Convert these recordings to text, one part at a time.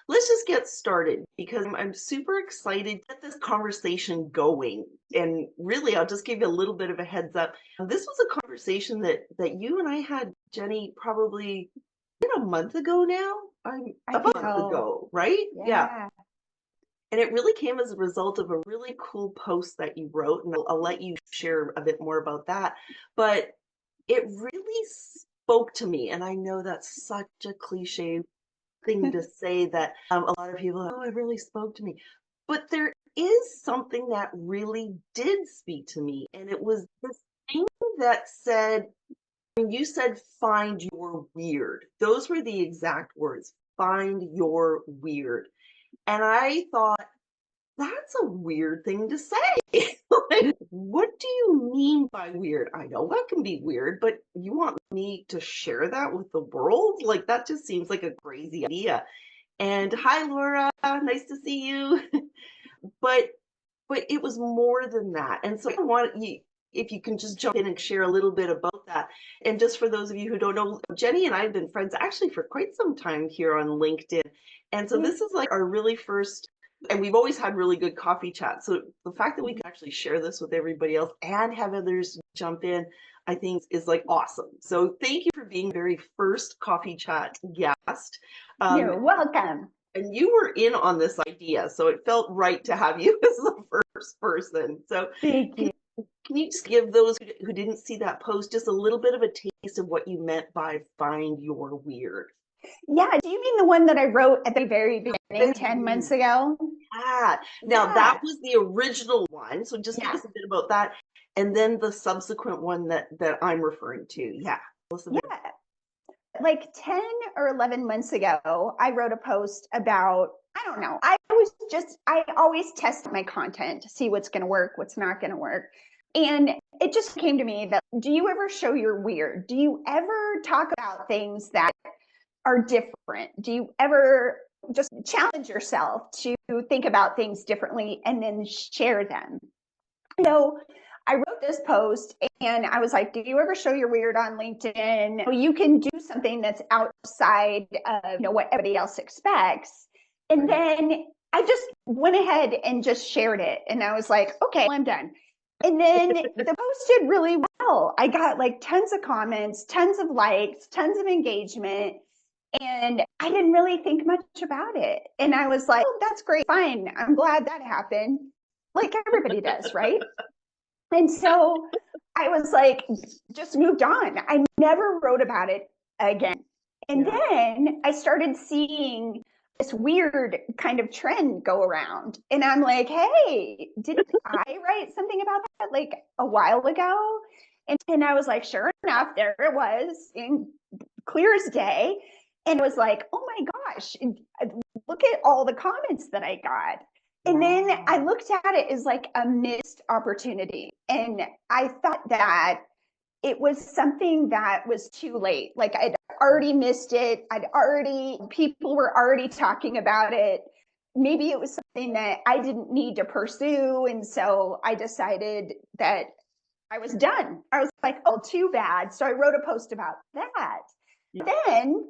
let's just get started because I'm super excited to get this conversation going. And really, I'll just give you a little bit of a heads up. This was a conversation that you and I had, Jenny, probably a month ago now. I About a month know. ago, right? Yeah. Yeah. And it really came as a result of a really cool post that you wrote, and I'll let you share a bit more about that. But it really spoke to me, and I know that's such a cliche thing to say that a lot of people, oh, it really spoke to me. But there is something that really did speak to me, and it was this thing that said, when you said find your weird, those were the exact words, find your weird. And I thought, that's a weird thing to say. Like, what do you mean by weird? I know what can be weird, but you want me to share that with the world? Like, that just seems like a crazy idea. And hi, Laura, nice to see you. But it was more than that. And so I want you, if you can just jump in and share a little bit about that. And just for those of you who don't know, Jenny and I have been friends actually for quite some time here on LinkedIn. And so this is like our really first, and we've always had really good coffee chats. So the fact that we can actually share this with everybody else and have others jump in, I think is like awesome. So thank you for being very first coffee chat guest. You're welcome. And you were in on this idea, so it felt right to have you as the first person. So Thank you. can you just give those who didn't see that post just a little bit of a taste of what you meant by find your weird? Yeah. Do you mean the one that I wrote at the very beginning 10 months ago? Yeah. Now that Yeah. was the original one. So just give Yeah. us a bit about that. And then the subsequent one that I'm referring to. Yeah. Yeah. Like 10 or 11 months ago, I wrote a post about, I don't know, I always test my content to see what's going to work, what's not going to work. And it just came to me that, do you ever show your weird? Do you ever talk about things that are different? Do you ever just challenge yourself to think about things differently and then share them? So I wrote this post and I was like, do you ever show your weird on LinkedIn? You can do something that's outside of what everybody else expects. And then I just went ahead and just shared it. And I was like, okay, well, I'm done. And then the post did really well. I got like tons of comments, tons of likes, tons of engagement. And I didn't really think much about it. And I was like, oh, that's great. Fine. I'm glad that happened. Like everybody does, right? And so I was like, just moved on. I never wrote about it again. And then I started seeing this weird kind of trend go around. And I'm like, hey, didn't I write something about that like a while ago? And I was like, sure enough, there it was in clear as day. And it was like, oh my gosh, look at all the comments that I got. And then I looked at it as like a missed opportunity. And I thought that it was something that was too late. Like I'd already missed it. People were already talking about it. Maybe it was something that I didn't need to pursue. And so I decided that I was done. I was like, oh, too bad. So I wrote a post about that. Yeah. Then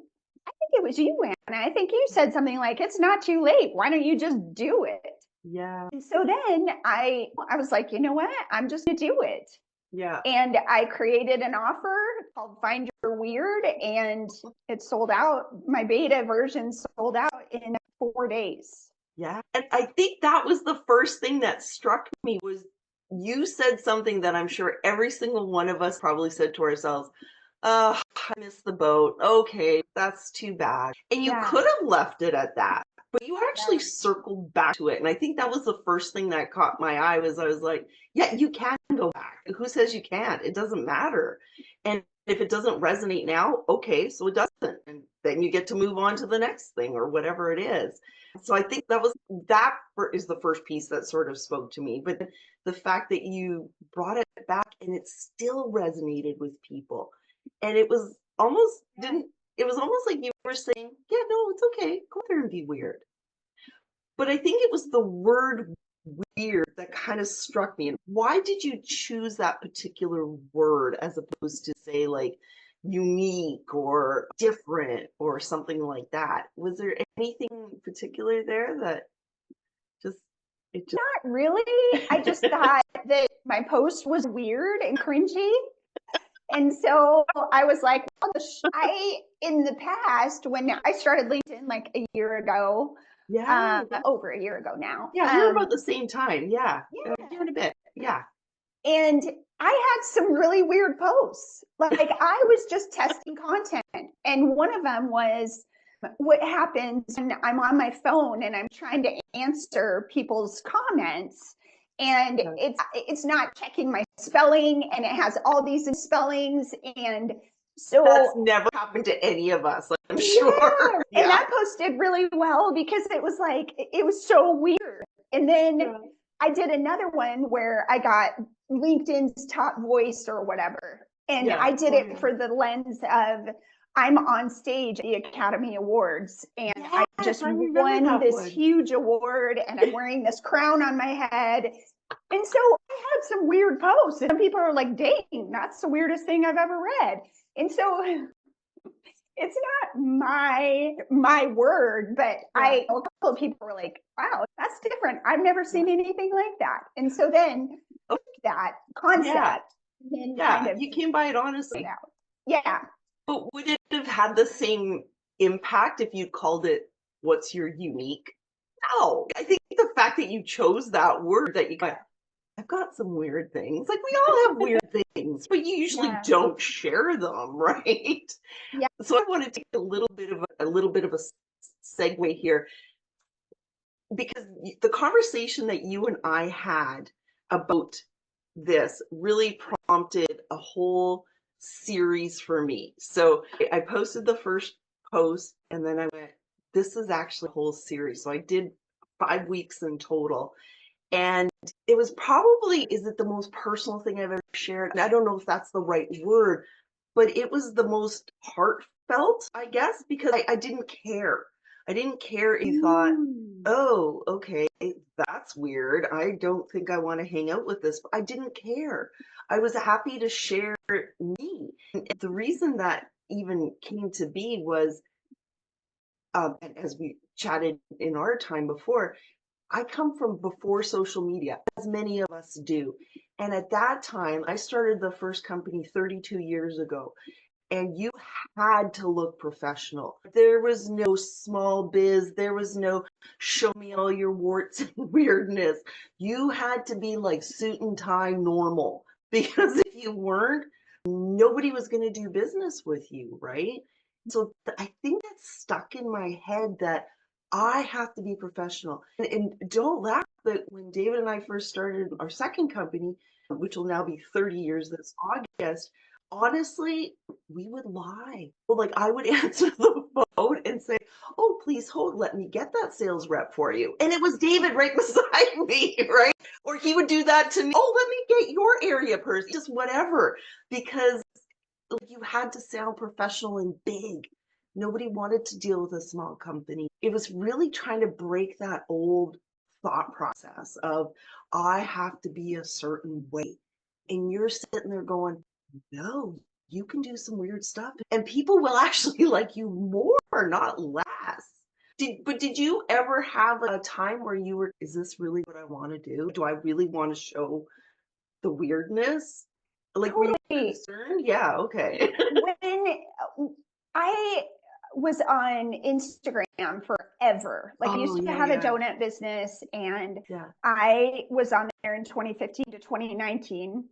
I think it was you, Anna. I think you said something like, it's not too late. Why don't you just do it? Yeah. And so then I was like, you know what? I'm just going to do it. Yeah. And I created an offer called Find Your Weird, and it sold out. My beta version sold out in 4 days. Yeah. And I think that was the first thing that struck me was you said something that I'm sure every single one of us probably said to ourselves, oh, I missed the boat. Okay, that's too bad. And you could have left it at that, but you actually circled back to it. And I think that was the first thing that caught my eye was I was like, yeah, you can go back. Who says you can't? It doesn't matter. And if it doesn't resonate now, okay, so it doesn't. And then you get to move on to the next thing or whatever it is. So I think that is the first piece that sort of spoke to me. But the fact that you brought it back and it still resonated with people. And it was almost like you were saying, yeah, no, it's okay. Go there and be weird. But I think it was the word weird that kind of struck me. And why did you choose that particular word as opposed to say like unique or different or something like that. Was there anything particular there that just it just Not really. I just thought that my post was weird and cringy. And so I was like, well, in the past, when I started LinkedIn like a year ago, yeah. over a year ago now. Yeah, we're about the same time. Yeah. A Yeah. year and a bit. Yeah. And I had some really weird posts. Like I was just testing content. And one of them was what happens when I'm on my phone and I'm trying to answer people's comments and Yeah. it's not checking my spelling and it has all these spellings and so That's never happened to any of us, I'm sure. yeah. Yeah. And that post did really well because it was like it was so weird. And then Yeah. I did another one where I got LinkedIn's top voice or whatever. And Yeah. I did Oh, it yeah. for the lens of I'm on stage at the Academy Awards and I Yes, just I remember won that this one. huge award and I'm wearing this crown on my head. And so I had some weird posts and some people are like, dang, that's the weirdest thing I've ever read. And so it's not my word, but Yeah. a couple of people were like, wow, that's different. I've never seen anything like that. And so then Oh, that yeah. concept then kind Yeah. of You came by it put honestly. out. Yeah. But would it have had the same impact if you called it what's your unique? No. I think the fact that you chose that word that you got, I've got some weird things. Like we all have weird things, but you usually Yeah. don't share them, right? Yeah. So I want to take a little bit of a segue here because the conversation that you and I had about this really prompted a whole series for me. So I posted the first post and then I went, this is actually a whole series. So I did 5 weeks in total. And it was probably, is it the most personal thing I've ever shared? And I don't know if that's the right word, but it was the most heartfelt, I guess, because I didn't care. I didn't care if you thought, oh, okay, that's weird. I don't think I want to hang out with this. But I didn't care. I was happy to share me. And the reason that even came to be was, and as we chatted in our time before, I come from before social media, as many of us do. And at that time, I started the first company 32 years ago, and you had to look professional. There was no small biz, there was no show me all your warts and weirdness. You had to be like suit and tie normal because if you weren't, nobody was going to do business with you, right? So I think that's stuck in my head that I have to be professional. And don't laugh, but when David and I first started our second company, which will now be 30 years this August, honestly, we would lie. Well, like I would answer the phone and say, oh, please hold, let me get that sales rep for you. And it was David right beside me, right? Or he would do that to me. Oh, let me get your area person, just whatever. Because like you had to sound professional and big. Nobody wanted to deal with a small company. It was really trying to break that old thought process of I have to be a certain way. And you're sitting there going, no, you can do some weird stuff. And people will actually like you more, not less. Did you ever have a time where you were, is this really what I want to do? Do I really want to show the weirdness? Like, were you Totally. concerned? Yeah, okay. When I was on Instagram forever, like I Oh, used to yeah, have a yeah, donut business and yeah. I was on there in 2015 to 2019.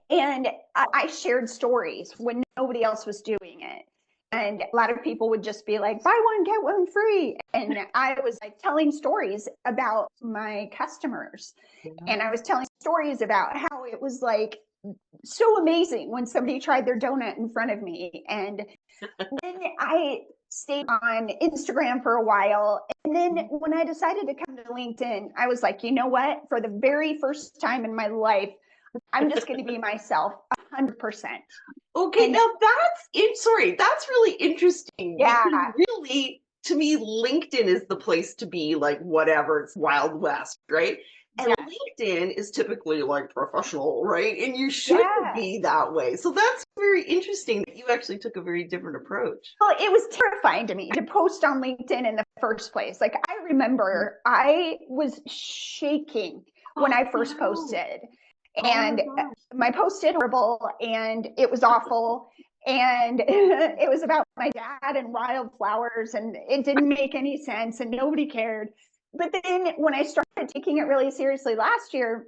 And I shared stories when nobody else was doing it. And a lot of people would just be like, buy one, get one free. And I was like telling stories about my customers. And I was telling stories about how it was like so amazing when somebody tried their donut in front of me. And then I stayed on Instagram for a while. And then when I decided to come to LinkedIn, I was like, you know what? For the very first time in my life, I'm just going to be myself 100%. Okay, And now that's it. Sorry, that's really interesting yeah, because really, to me, LinkedIn is the place to be like whatever, it's Wild West, right? And Yes. LinkedIn is typically like professional, right? And you shouldn't Yeah. be that way. So that's very interesting that you actually took a very different approach. Well, it was terrifying to me to post on LinkedIn in the first place. Like, I remember I was shaking when I first No. posted, Oh and my gosh. my post did horrible, and it was awful. And it was about my dad and wildflowers, and it didn't make any sense, and nobody cared. But then when I started taking it really seriously last year,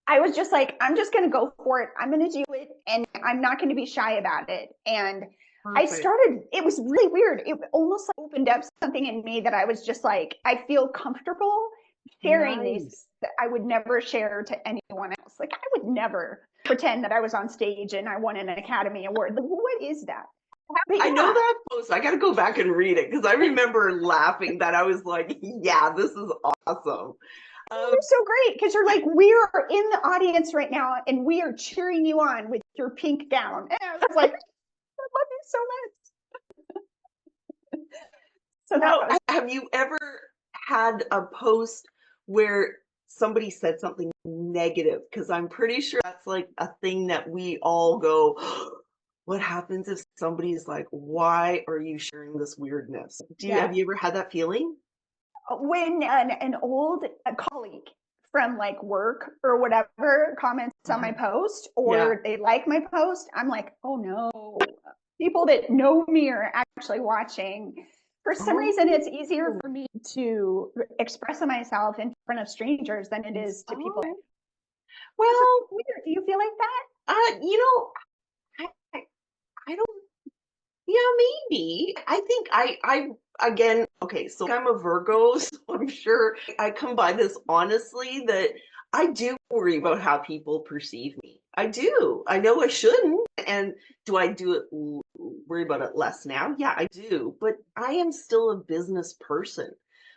I was just like, I'm just going to go for it. I'm going to do it, and I'm not going to be shy about it. And I Perfect. started, it was really weird. It almost like opened up something in me that I was just like, I feel comfortable sharing these Nice. that I would never share to anyone else. Like, I would never pretend that I was on stage and I won an Academy Award. Like, what is that? But I know yeah, that post. I got to go back and read it because I remember laughing that I was like, yeah, this is awesome. Um, you're so great because you're like, we are in the audience right now and we are cheering you on with your pink gown. And I was like, I love you so much. So that Now, was, have you ever had a post where somebody said something negative? Because I'm pretty sure that's like a thing that we all go, what happens if somebody's like, why are you sharing this weirdness? Have yeah. you ever had that feeling? When an old colleague from like work or whatever comments on my post Yeah. or they like my post, I'm like, oh no. People that know me are actually watching. For some reason, it's easier Oh, for me to express myself in front of strangers than it is to people. oh. It's Well, weird. Do you feel like that? you know, I, I don't. Yeah, maybe. I think again, okay, so I'm a Virgo, so I'm sure I come by this honestly that I do worry about how people perceive me. I do. I know I shouldn't. And do I do it, worry about it less now? Yeah, I do. But I am still a business person,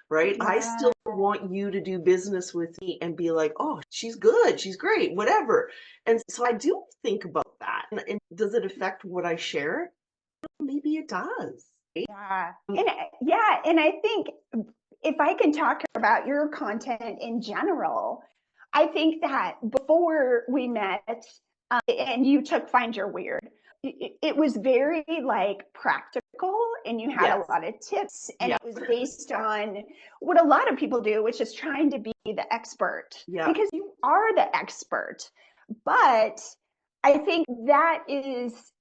right? I Yeah. still want you to do business with me and be like, oh, she's good, she's great, whatever. And so I do think about that. And does it affect what I share? Maybe it does. Right? Yeah. And yeah, and I think if I can talk about your content in general, I think that before we met and you took Find Your Weird, it was very like practical and you had a Yes. lot of tips and Yeah. it was based on what a lot of people do, which is trying to be the expert Yeah. because you are the expert. But I think that is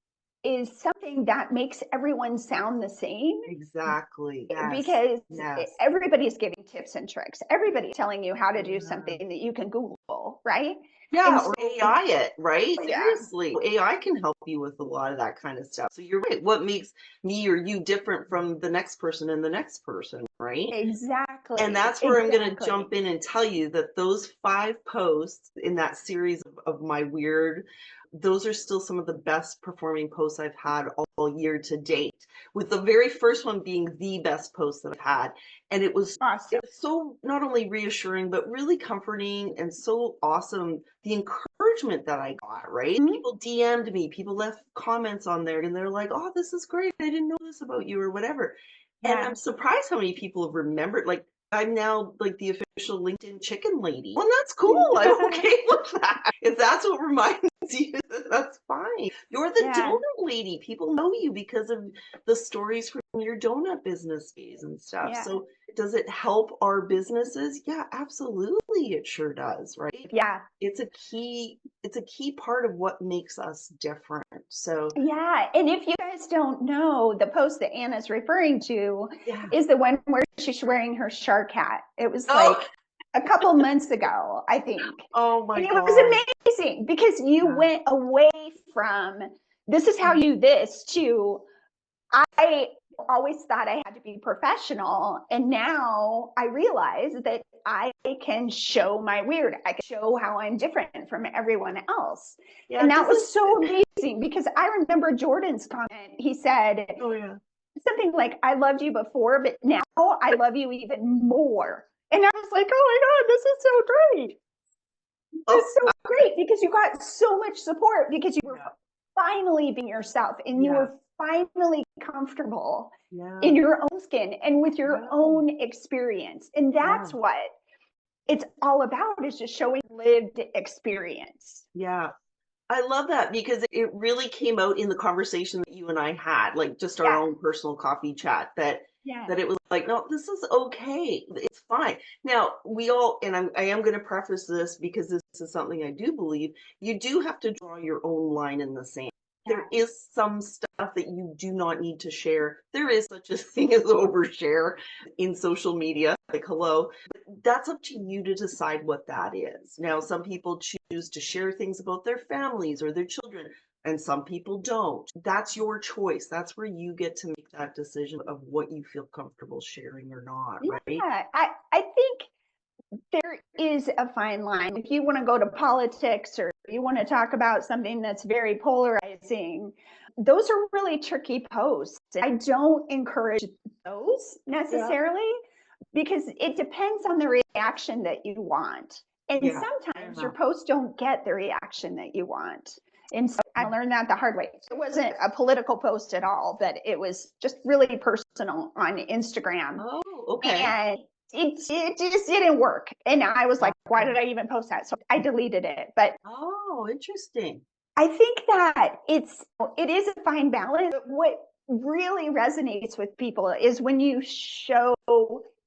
something that makes everyone sound the same Exactly. Yes. because Yes. everybody's giving tips and tricks. Everybody's telling you how to do Yeah. something that you can Google, right? And Yeah, or so, AI it, right? yeah, Seriously. AI can help you with a lot of that kind of stuff. So you're right. What makes me or you different from the next person and the next person, right? And exactly, that's where I'm going to exactly. jump in and tell you that those 5 posts in that series of my weird, those are still some of the best performing posts I've had all year to date. With the very first one being the best post that I've had. And Awesome. it was so not only reassuring, but really comforting and so awesome. The encouragement that I got, right? Mhm. People DM'd me, people left comments on there, and they're like, oh, this is great. I didn't know this about you, or whatever. And Yeah. I'm surprised how many people have remembered. Like, I'm now like the official LinkedIn chicken lady. Well, that's cool. I'm okay with that. If that's what reminds you, that's fine. You're the Yeah. donut lady. People know you because of the stories from your donut business days and stuff. Yeah. So does it help our businesses? Yeah, absolutely. It sure does, right? Yeah. It's a key part of what makes us different. So Yeah. And if you guys don't know, the post that Anna's referring to yeah. is the one where she's wearing her shark hat. It was Oh, like a couple months ago, I think. oh my And it God. was amazing because you Yeah. went away from this is how you do this to I always thought I had to be professional. And now I realize that I can show my weird. I can show how I'm different from everyone else. Yeah, And it that doesn't. was so amazing because I remember Jordan's comment. He said Oh yeah. something like, I loved you before, but now I love you even more. And I was like, oh my God, this is so great. Oh It's so great because you got so much support because you were yeah. finally being yourself and you Yeah. were finally comfortable Yeah. in your own skin and with your Yeah. own experience. And Yeah. that's what it's all about is just showing lived experience. Yeah. I love that because it really came out in the conversation that you and I had, like just our Yeah. own personal coffee chat Yeah. that it was like, no, this is okay. It's fine. Now, we all, and I am going to preface this because this is something I do believe, you do have to draw your own line in the sand. There is some stuff that you do not need to share. There is such a thing as overshare in social media, like hello. That's up to you to decide what that is. Now, some people choose to share things about their families or their children, and some people don't. That's your choice. That's where you get to make that decision of what you feel comfortable sharing or not, right? Yeah. I think there is a fine line. If you want to go to politics or you want to talk about something that's very polarizing, those are really tricky posts. I don't encourage those Yeah. necessarily because it depends on the reaction that you want. And Yeah. sometimes your posts don't get the reaction that you want. And so I learned that the hard way. It wasn't a political post at all, but it was just really personal on Instagram. Oh, okay. And it just didn't work. And I was like, why did I even post that? So I deleted it. But Oh, interesting. I think that it is a fine balance. But what really resonates with people is when you show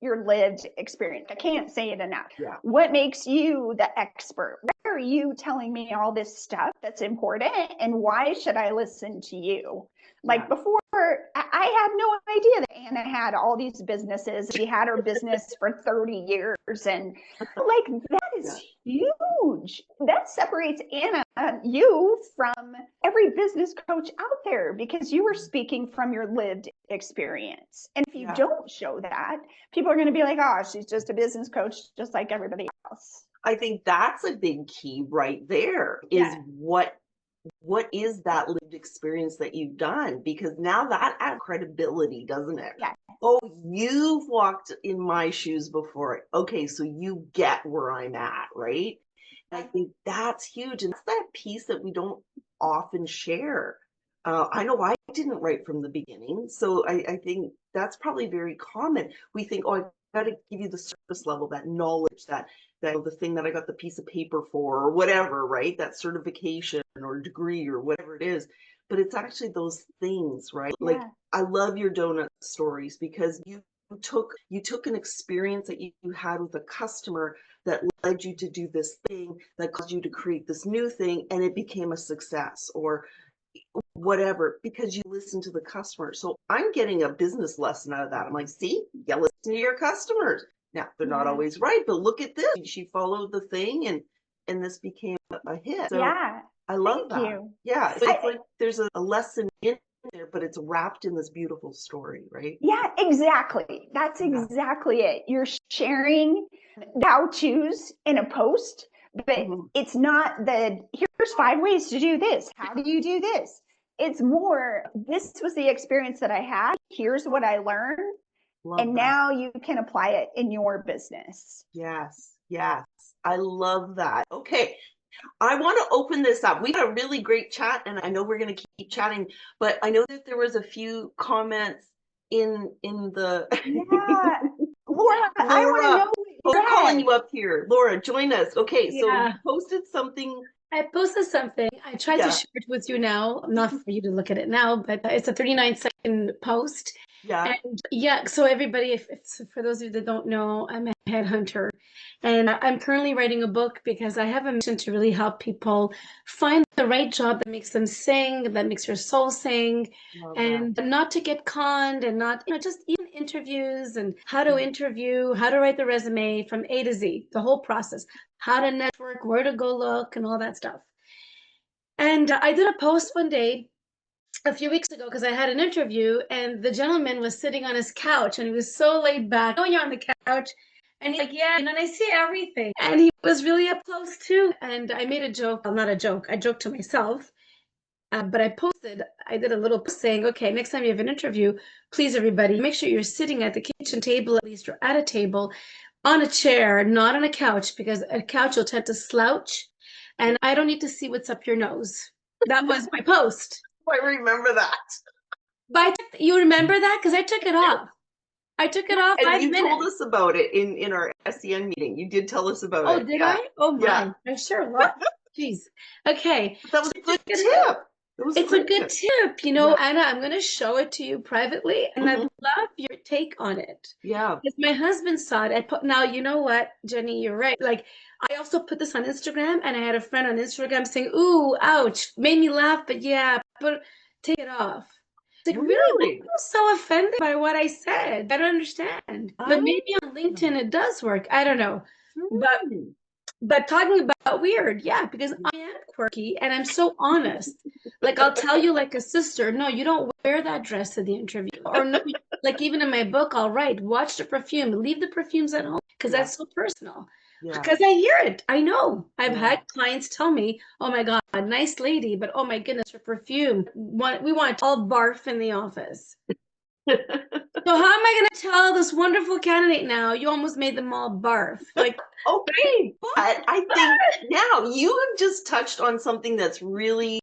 your lived experience. I can't say it enough. Yeah. What makes you the expert? Why are you telling me all this stuff that's important? And why should I listen to you? Like before, I had no idea that Anna had all these businesses. She had her business for 30 years. And like, that is huge. That separates Anna, you, from every business coach out there because you were speaking from your lived experience. And if you don't show that, people are going to be like, oh, she's just a business coach, just like everybody else. I think that's a big key right there is what is that lived experience that you've done? Because now that adds credibility, doesn't it? Yeah. Oh, you've walked in my shoes before. Okay, so you get where I'm at, right? And I think that's huge. And that's that piece that we don't often share. I know I didn't right from the beginning. So I think that's probably very common. We think, oh, I've got to give you the surface level, that knowledge, that the thing that I got the piece of paper for or whatever, right? That certification or degree or whatever it is. But it's actually those things, right? Like I love your donut stories because you took an experience that you had with a customer that led you to do this thing that caused you to create this new thing and it became a success or whatever because you listen to the customer. So I'm getting a business lesson out of that. I'm like, see, you listen to your customers. Now they're not always right, but look at this. She followed the thing and this became a hit. So I love that. You. Yeah. So it's like there's a lesson in there, but it's wrapped in this beautiful story, right? Yeah, exactly. That's exactly it. You're sharing how-tos in a post, but it's not here's 5 ways to do this. How do you do this? It's more, this was the experience that I had. Here's what I learned. And now you can apply it in your business. Yes. Yes. I love that. Okay. I want to open this up. We had a really great chat, and I know we're going to keep chatting, but I know that there was a few comments in the. Yeah, Laura, I want to know. We're calling you up here. Laura, join us. Okay, so you posted something. I posted something. I tried to share it with you now, not for you to look at it now, but it's a 39-second post. Yeah. And so everybody, if for those of you that don't know, I'm a headhunter. And I'm currently writing a book because I have a mission to really help people find the right job that makes them sing, that makes your soul sing, and not to get conned and not, just even interviews and how to interview, how to write the resume from A to Z, the whole process, how to network, where to go look, and all that stuff. And I did a post one day a few weeks ago because I had an interview and the gentleman was sitting on his couch and he was so laid back. Oh, you're on the couch. And he's like, yeah, and I see everything. And he was really up close too. And I made a joke. Well, not a joke. I joked to myself. But I did a little post saying, okay, next time you have an interview, please, everybody, make sure you're sitting at the kitchen table, at least, or at a table, on a chair, not on a couch, because a couch will tend to slouch. And I don't need to see what's up your nose. That was my post. I remember that. But you remember that? Because I took it off. I took it off And 5 you told minutes. us about it in our SEN meeting. You did tell us about Oh, it. did Yeah. I? Oh my. Yeah. I sure was. Jeez. Okay. But that was So a I good took it off. tip. It was a It's a great good tip. tip. Yeah. Anna, I'm going to show it to you privately, and I'd Mhm. love your take on it. Yeah. Because my husband saw it. Now, you know what, Jenni, you're right. Like, I also put this on Instagram, and I had a friend on Instagram saying, ooh, ouch, made me laugh, but yeah, but take it off. It's like, really? Why Really? are you so offended by what I said? I don't understand. But Oh. maybe on LinkedIn it does work. I don't know. But Hmm. but talking about weird, yeah, because I am quirky and I'm so honest. Like I'll tell you like a sister, no, you don't wear that dress to the interview. Or no, like even in my book, I'll write, watch the perfume, leave the perfumes at home because Yeah. that's so personal. Yeah. Because I hear it. I know. I've Yeah. had clients tell me, oh my God, nice lady, but oh my goodness, her perfume. We want all barf in the office. So how am I going to tell this wonderful candidate now? You almost made them all barf. Like, Okay, but I think now you have just touched on something that's really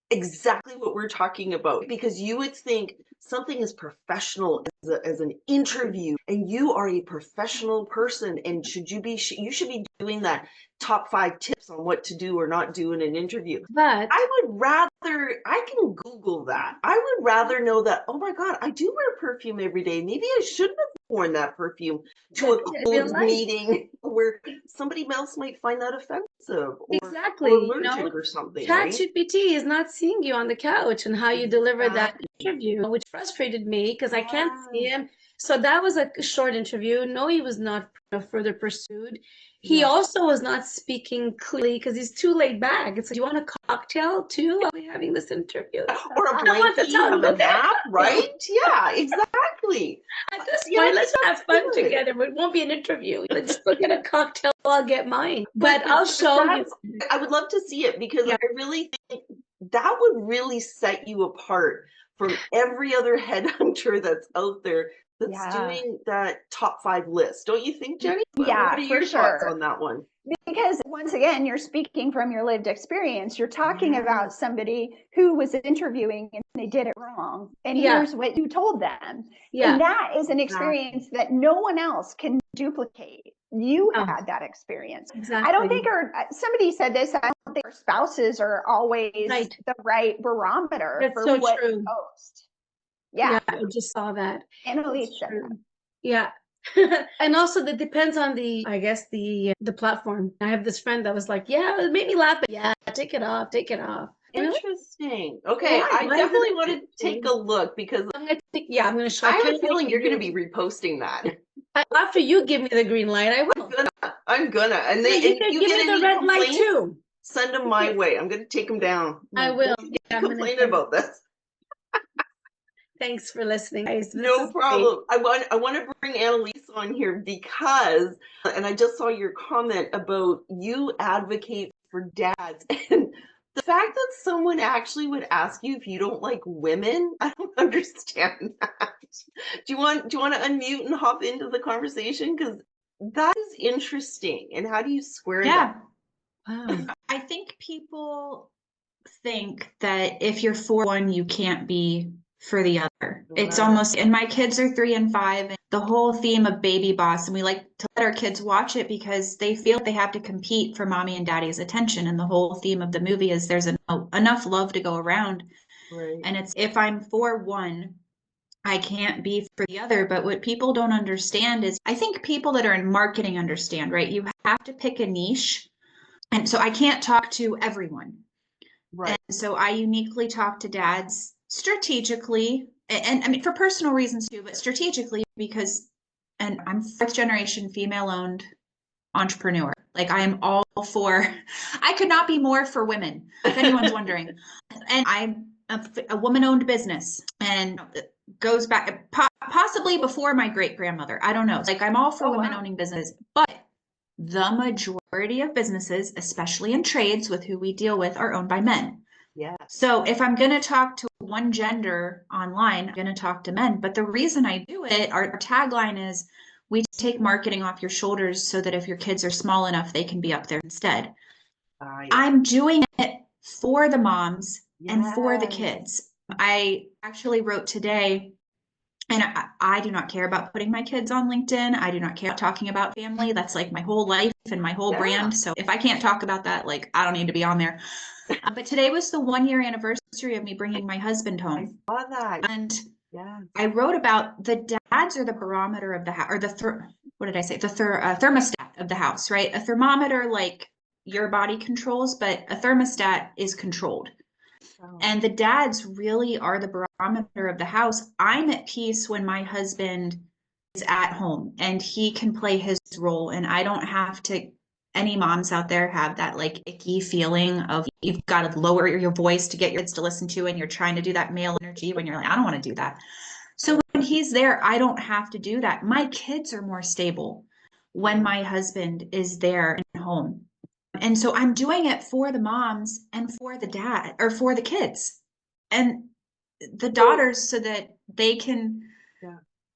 exactly what we're talking about, because you would think something is professional as an interview, and you are a professional person, and you should be doing that top 5 tips on what to do or not do in an interview. but I can Google that. I would rather know that, oh my God, I do wear perfume every day. Maybe I shouldn't have worn that perfume to a real closed life. meeting where somebody else might find that offensive or Exactly. allergic or something, right? ChatGPT is not seeing you on the couch and how you delivered that Exactly. interview, which frustrated me because I can't see Yeah. him. So that was a short interview. No, he was not further pursued. He Yeah. also was not speaking clearly because he's too laid back. It's like, do you want a cocktail too while we're having this interview? Or a I don't want to blankie, talk have a about that nap, cocktail. right? Yeah, exactly. At this Yeah, point, let's have fun good. together. It won't be an interview. Let's just go get a cocktail. I'll get mine. But But I'll show you. I would love to see it, because Yeah. I really think that would really set you apart from every other headhunter that's out there that's Yeah. doing that top 5 list. Don't you think, Jenni? Yeah, What are for your thoughts sure. on that one? Because once again, you're speaking from your lived experience. You're talking Yeah. about somebody who was interviewing and they did it wrong. And Yeah. here's what you told them. Yeah. And that is an experience that no one else can duplicate. You Oh, had that experience. exactly. I don't think somebody said this, I don't think our spouses are always Right. the right barometer That's for so what true. to post. Yeah. I just saw that. Annalise That's said true. that. Yeah. And also that depends on I guess the platform. I have this friend that was like, yeah, it made me laugh, but yeah, take it off, take it off. Interesting. Okay, Why? I Why is definitely it want to take a look, because I'm gonna show. I have can't a wait feeling for you're going to you. be reposting that. After you give me the green light, I will. I'm gonna. And Yeah, you if can you give get me the any red light complaints, too. send them my way. I'm going to take them down. I will. Don't Yeah, I'm gonna complain send it. about this. Thanks for listening, guys. This No is great. problem. I want to bring Annalise on here because, and I just saw your comment about you advocate for dads, and the fact that someone actually would ask you if you don't like women, I don't understand that. Do you want to unmute and hop into the conversation, because that is interesting. And how do you square Yeah. Wow. I think people think that if you're for one, you can't be for the other. It's Wow. almost, and my kids are 3 and 5, and the whole theme of Baby Boss, and we like to let our kids watch it because they feel like they have to compete for mommy and daddy's attention. And the whole theme of the movie is there's enough love to go around. Right. And it's, if I'm for one, I can't be for the other. But what people don't understand is, I think people that are in marketing understand, right? You have to pick a niche. And so I can't talk to everyone. Right. And so I uniquely talk to dads strategically, and I mean, for personal reasons too, but strategically because, and I'm 4th generation female owned entrepreneur. Like, I am all for, I could not be more for women, if anyone's wondering. And I'm a woman owned business, and it goes back possibly before my great grandmother. I don't know. Like, I'm all for women owning businesses, but the majority of businesses, especially in trades with who we deal with, are owned by men. Yeah. So if I'm going to talk to one gender online, I'm going to talk to men. But the reason I do it, our tagline is, we take marketing off your shoulders so that if your kids are small enough, they can be up there instead. Yeah. I'm doing it for the moms and for the Yes. kids. I actually wrote today And I do not care about putting my kids on LinkedIn. I do not care about talking about family. That's like my whole life and my whole brand. So if I can't talk about that, like I don't need to be on there. But today was the 1-year anniversary of me bringing my husband home. I saw that. And Yeah. I wrote about the dads are the barometer of the house, or what did I say? The thermostat of the house, right? A thermometer, like your body controls, but a thermostat is controlled. Oh. And the dads really are the barometer of the house. I'm at peace when my husband is at home and he can play his role, and I don't have to. Any moms out there have that like icky feeling of you've got to lower your voice to get your kids to listen to, and you're trying to do that male energy when you're like, I don't want to do that. So when he's there, I don't have to do that. My kids are more stable when my husband is there and home. And so I'm doing it for the moms and for the dad, or for the kids and the daughters, so that they can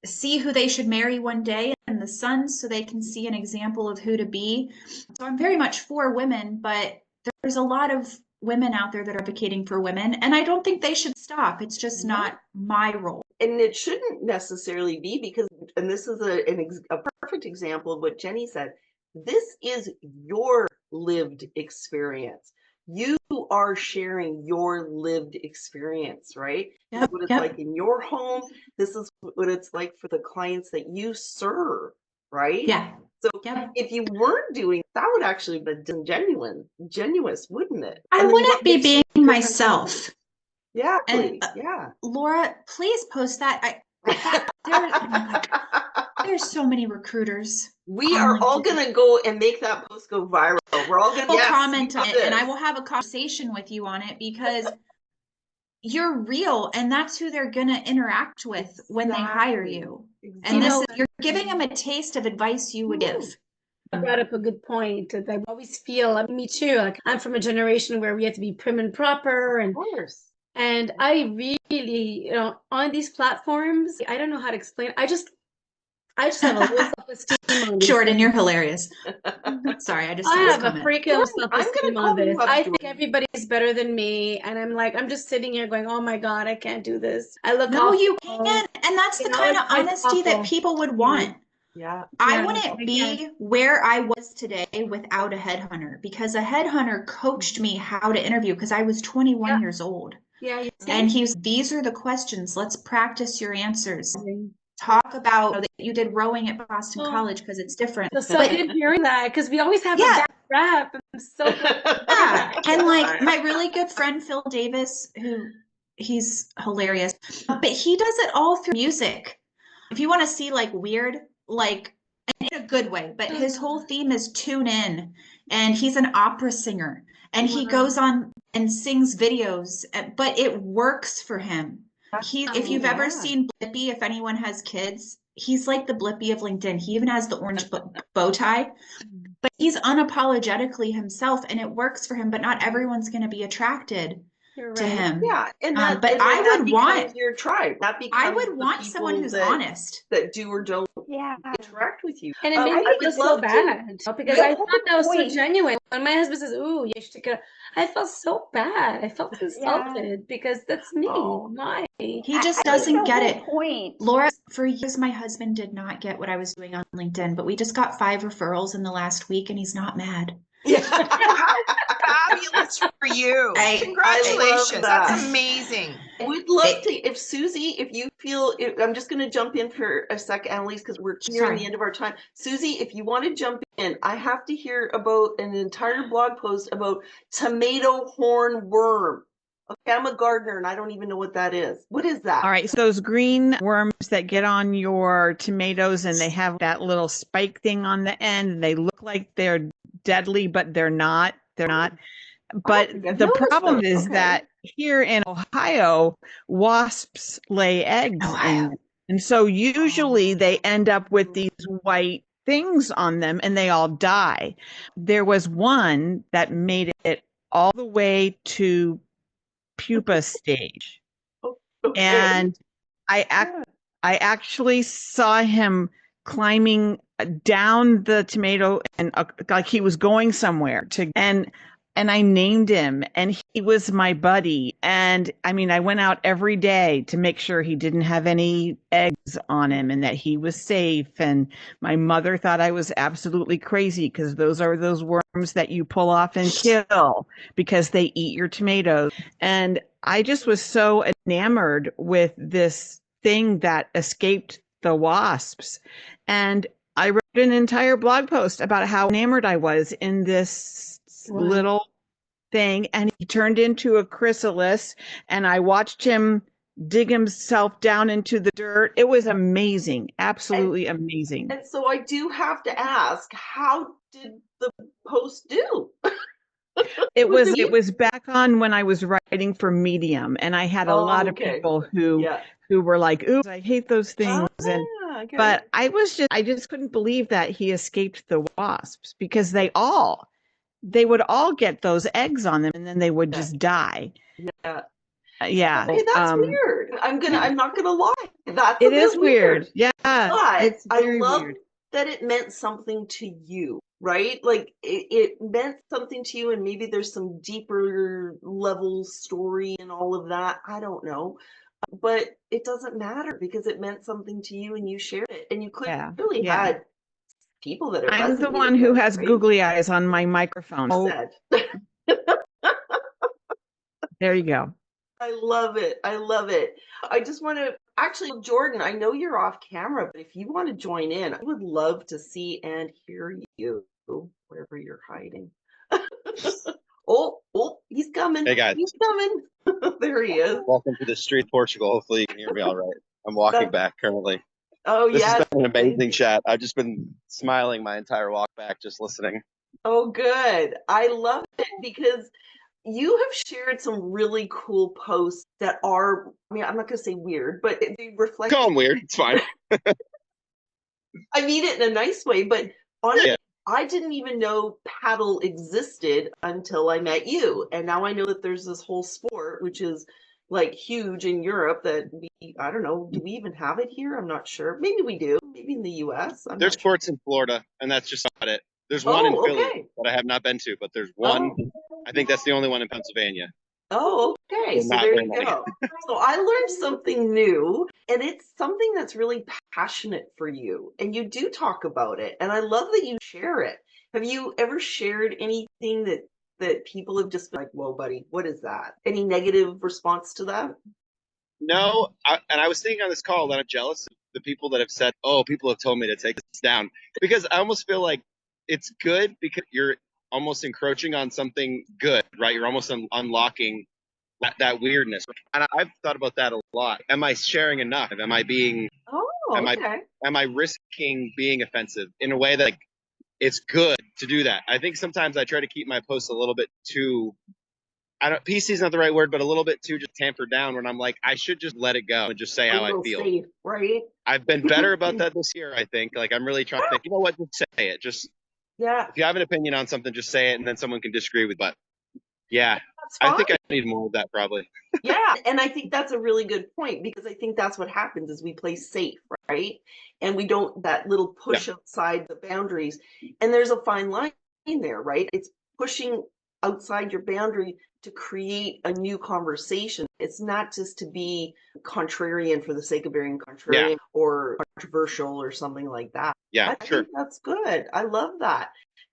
see who they should marry one day, and the sons so they can see an example of who to be. So I'm very much for women, but there's a lot of women out there that are advocating for women, and I don't think they should stop. It's just not my role. And it shouldn't necessarily be, because, and this is a perfect example of what Jenni said, this is your lived experience. You are sharing your lived experience, right? This is what it's like in your home. This is what it's like for the clients that you serve, right? Yeah. So if you weren't doing that, would actually be disingenuous, wouldn't it? I wouldn't be being myself. Yeah. And Laura, please post that. There's so many recruiters. We are all going to go and make that post go viral. We're all going to comment on it, and I will have a conversation with you on it, because you're real, and that's who they're going to interact with when they hire you. And you're giving them a taste of advice you would give. You brought up a good point. I always feel, me too, like I'm from a generation where we have to be prim and proper, and and I really, on these platforms, I don't know how to explain. I just have a low self-esteem on this. Jordan, you're hilarious. Sorry, I have a freaking self-esteem on this. I think everybody's better than me, and I'm just sitting here going, "Oh my God, I can't do this." I look. No, you can, and that's the kind of honesty that people would want. Yeah. I wouldn't be where I was today without a headhunter, because a headhunter coached me how to interview, because I was 21 years old. Yeah. And these are the questions. Let's practice your answers. Talk about that you did rowing at Boston College, because it's different. So I did hearing that, because we always have a bad rap. I'm so and like my really good friend Phil Davis, he's hilarious, but he does it all through music. If you want to see like weird, like in a good way, but his whole theme is tune in, and he's an opera singer, and he goes on and sings videos, but it works for him. If you've ever seen Blippi, if anyone has kids, he's like the Blippi of LinkedIn. He even has the orange bow tie, but he's unapologetically himself, and it works for him, but not everyone's going to be attracted to him. Yeah. And but I would want your tribe. I would want someone who's honest, that do or don't interact with you. And it made me feel so bad, because I thought that was so genuine. When my husband says, "Ooh, you should take it," I felt so bad. I felt insulted, because that's me. Why? He just doesn't get it. Laura, for years, my husband did not get what I was doing on LinkedIn, but we just got 5 referrals in the last week, and he's not mad. Yeah. Fabulous for you. Congratulations. That's amazing. We'd love to, if Susie, if you feel, I'm just going to jump in for a second, Annalise, because we're nearing the end of our time. Susie, if you want to jump in, I have to hear about an entire blog post about tomato horn worm. Okay, I'm a gardener and I don't even know what that is. What is that? All right. So those green worms that get on your tomatoes, and they have that little spike thing on the end, and they look like they're deadly, but they're not. They're not. But the problem is that here in Ohio, wasps lay eggs in them. And so usually they end up with these white things on them, and they all die. There was one that made it all the way to pupa stage. And I actually saw him climbing down the tomato, and like he was going somewhere and and I named him, and he was my buddy. And I mean, I went out every day to make sure he didn't have any eggs on him and that he was safe. And my mother thought I was absolutely crazy because those are those worms that you pull off and kill because they eat your tomatoes. And I just was so enamored with this thing that escaped the wasps. And I wrote an entire blog post about how enamored I was in this little thing, and he turned into a chrysalis, and I watched him dig himself down into the dirt. It was amazing, absolutely amazing. And so I do have to ask, how did the post do? It was back on when I was writing for Medium, and I had a lot of people who were like, "Ooh, I hate those things." But I just couldn't believe that he escaped the wasps because they would all get those eggs on them and then they would just die. Yeah. Okay, that's weird. I'm not gonna lie. It is weird. Yeah. But it's very I love weird. that it meant something to you, right? Like it meant something to you, and maybe there's some deeper level story and all of that. I don't know. But it doesn't matter because it meant something to you and you shared it. And you clearly had people that I'm the one who has googly eyes on my microphone. There you go. I love it. I love it. I just want to actually, Jordan, I know you're off camera, but if you want to join in, I would love to see and hear you wherever you're hiding. Oh, he's coming. Hey, guys. He's coming. There he is. Welcome to the street, Portugal. Hopefully you can hear me all right. I'm walking back currently. Oh, This has been an amazing chat. I've just been smiling my entire walk back, just listening. Oh, good. I love it because you have shared some really cool posts that are, I mean, I'm not going to say weird, but they reflect. Call them weird. It's fine. I mean it in a nice way, but honestly, I didn't even know paddle existed until I met you. And now I know that there's this whole sport, which is like huge in Europe that I don't know, do we even have it here? I'm not sure. Maybe we do. Maybe in the US. There's courts in Florida, and that's just not it. There's one in Philly that I have not been to, but there's one. I think that's the only one in Pennsylvania. Oh, okay. So there you go. So I learned something new, and it's something that's really passionate for you, and you do talk about it, and I love that you share it. Have you ever shared anything that people have just been like, whoa, buddy, what is that? Any negative response to that? No, and I was thinking on this call that I'm jealous of the people that have said, oh, people have told me to take this down, because I almost feel like it's good because you're almost encroaching on something good, right? You're almost unlocking that weirdness. And I've thought about that a lot. Am I sharing enough? Am I being, am I risking being offensive in a way that like, it's good to do that? I think sometimes I try to keep my posts a little bit too, PC is not the right word, but a little bit too just tampered down when I'm like, I should just let it go and just say how I feel. Safe, right? I've been better about that this year, I think. Like, I'm really trying to think, you know what, just say it. Just, if you have an opinion on something, just say it, and then someone can disagree with. But yeah, I think I need more of that probably. Yeah, and I think that's a really good point because I think that's what happens is we play safe, right? And we don't that little push outside the boundaries. And there's a fine line there, right? It's pushing outside your boundary to create a new conversation. It's not just to be contrarian for the sake of being contrarian or controversial or something like that. Yeah, I think that's good. I love that.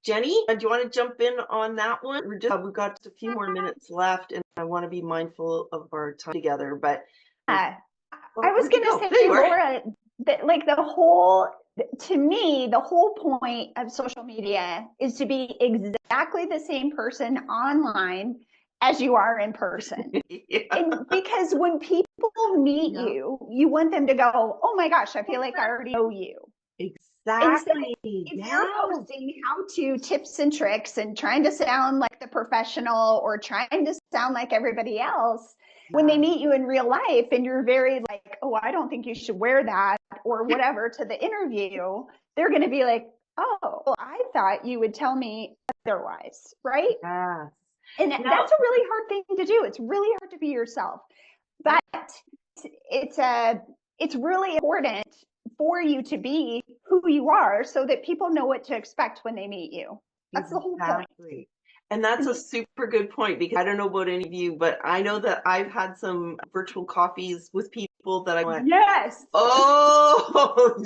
Jenni, do you want to jump in on that one? We've got just a few more minutes left, and I want to be mindful of our time together. But I was going to say, Laura, that like to me, the whole point of social media is to be exactly the same person online as you are in person. And because when people meet you, you want them to go, oh my gosh, I feel like I already know you. Exactly. If you're posting how-to tips and tricks and trying to sound like the professional or trying to sound like everybody else, when they meet you in real life and you're very like, oh, I don't think you should wear that or whatever to the interview, they're going to be like, oh, well, I thought you would tell me otherwise, right? Yeah. And that's a really hard thing to do. It's really hard to be yourself, but it's really important for you to be who you are so that people know what to expect when they meet you. That's the whole point. And that's a super good point, because I don't know about any of you, but I know that I've had some virtual coffees with people that I went, Yes. oh,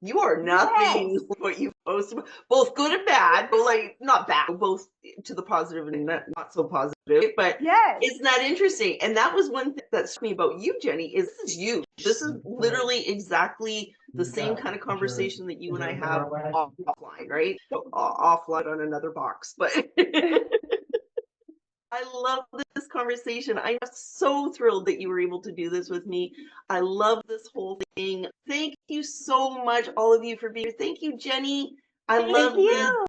you are nothing Yes. like what you post, both good and bad, but like not bad, both to the positive and not so positive. But Yes. isn't that interesting? And that was one thing that struck me about you, Jenny, is this is you. This is literally exactly the same kind of conversation that you and I have offline, right? Offline on another box, but I love this conversation. I'm so thrilled that you were able to do this with me. I love this whole thing. Thank you so much, all of you, for being here. Thank you, Jenny. I Thank love you. the